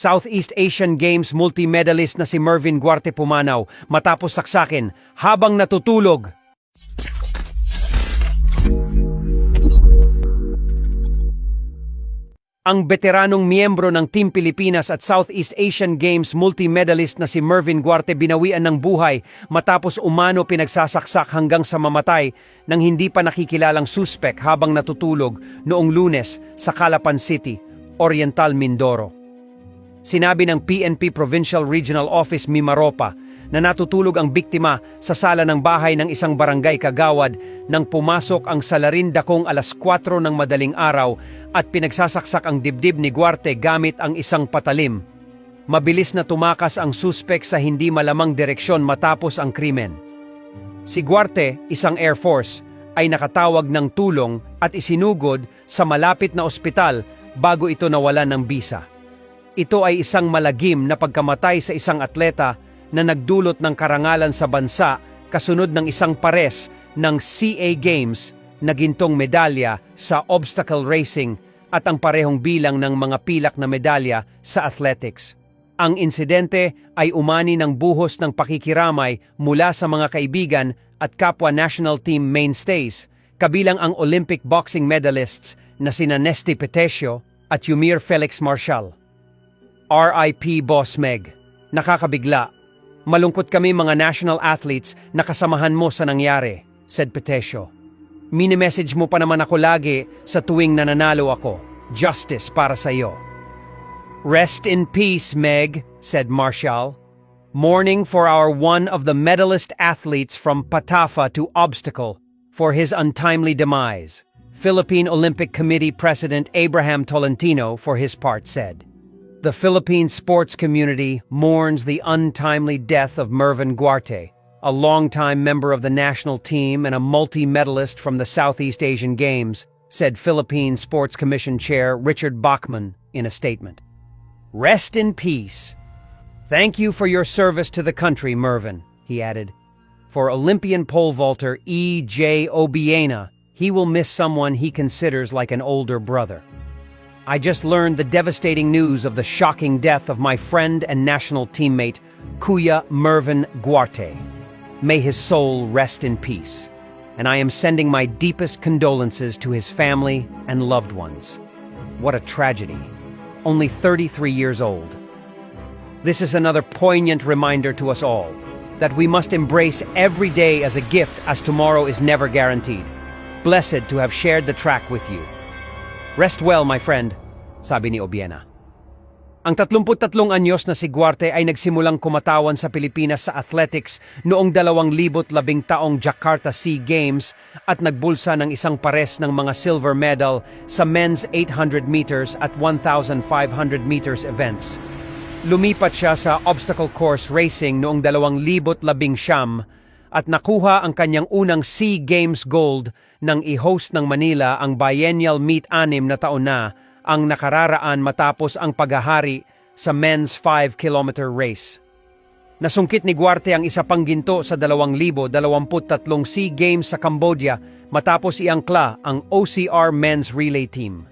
Southeast Asian Games multi-medalist na si Mervin Guarte pumanaw matapos saksakin habang natutulog. Ang veteranong miyembro ng Team Pilipinas at Southeast Asian Games multi-medalist na si Mervin Guarte binawian ng buhay matapos umano pinagsasaksak hanggang sa mamatay ng hindi pa nakikilalang suspek habang natutulog noong Lunes sa Calapan City, Oriental Mindoro. Sinabi ng PNP Provincial Regional Office Mimaropa na natutulog ang biktima sa sala ng bahay ng isang barangay kagawad nang pumasok ang salarin dakong alas 4 ng madaling araw at pinagsasaksak ang dibdib ni Guarte gamit ang isang patalim. Mabilis na tumakas ang suspek sa hindi malamang direksyon matapos ang krimen. Si Guarte, isang Air Force, ay nakatawag ng tulong at isinugod sa malapit na ospital bago ito nawalan ng bisa. Ito ay isang malagim na pagkamatay sa isang atleta na nagdulot ng karangalan sa bansa kasunod ng isang pares ng CA Games na gintong medalya sa obstacle racing at ang parehong bilang ng mga pilak na medalya sa athletics. Ang insidente ay umani ng buhos ng pakikiramay mula sa mga kaibigan at kapwa national team mainstays, kabilang ang Olympic boxing medalists na sina Nesty Petesio at Yumir Felix Marshall. RIP Boss Meg. Nakakabigla. Malungkot kami mga national athletes na kasamahan mo sa nangyari, said Petesio. Mini-message mo pa naman ako lagi sa tuwing nananalo ako. Justice para sa iyo. Rest in peace, Meg, said Marshall. Mourning for our one of the medalist athletes from Patafa to obstacle for his untimely demise. Philippine Olympic Committee President Abraham Tolentino, for his part, said. The Philippine sports community mourns the untimely death of Mervin Guarte, a longtime member of the national team and a multi-medalist from the Southeast Asian Games, said Philippine Sports Commission Chair Richard Bachman in a statement. Rest in peace. Thank you for your service to the country, Mervin, he added. For Olympian pole vaulter E.J. Obiena, he will miss someone he considers like an older brother. I just learned the devastating news of the shocking death of my friend and national teammate, Kuya Mervin Guarte. May his soul rest in peace, and I am sending my deepest condolences to his family and loved ones. What a tragedy. Only 33 years old. This is another poignant reminder to us all that we must embrace every day as a gift, as tomorrow is never guaranteed. Blessed to have shared the track with you. Rest well, my friend, sabi ni Obiena. Ang 33 anyos na si Guarte ay nagsimulang kumatawan sa Pilipinas sa athletics noong 2010 taong Jakarta Sea Games at nagbulsa ng isang pares ng mga silver medal sa men's 800 meters at 1,500 meters events. Lumipat siya sa obstacle course racing noong 2019 at nakuha ang kanyang unang SEA Games gold nang i-host ng Manila ang biennial meet 6 na taon na ang nakararaan matapos ang paghahari sa men's 5-kilometer race. Nasungkit ni Guarte ang isa pang ginto sa 2023 SEA Games sa Cambodia matapos iangkla ang OCR men's relay team.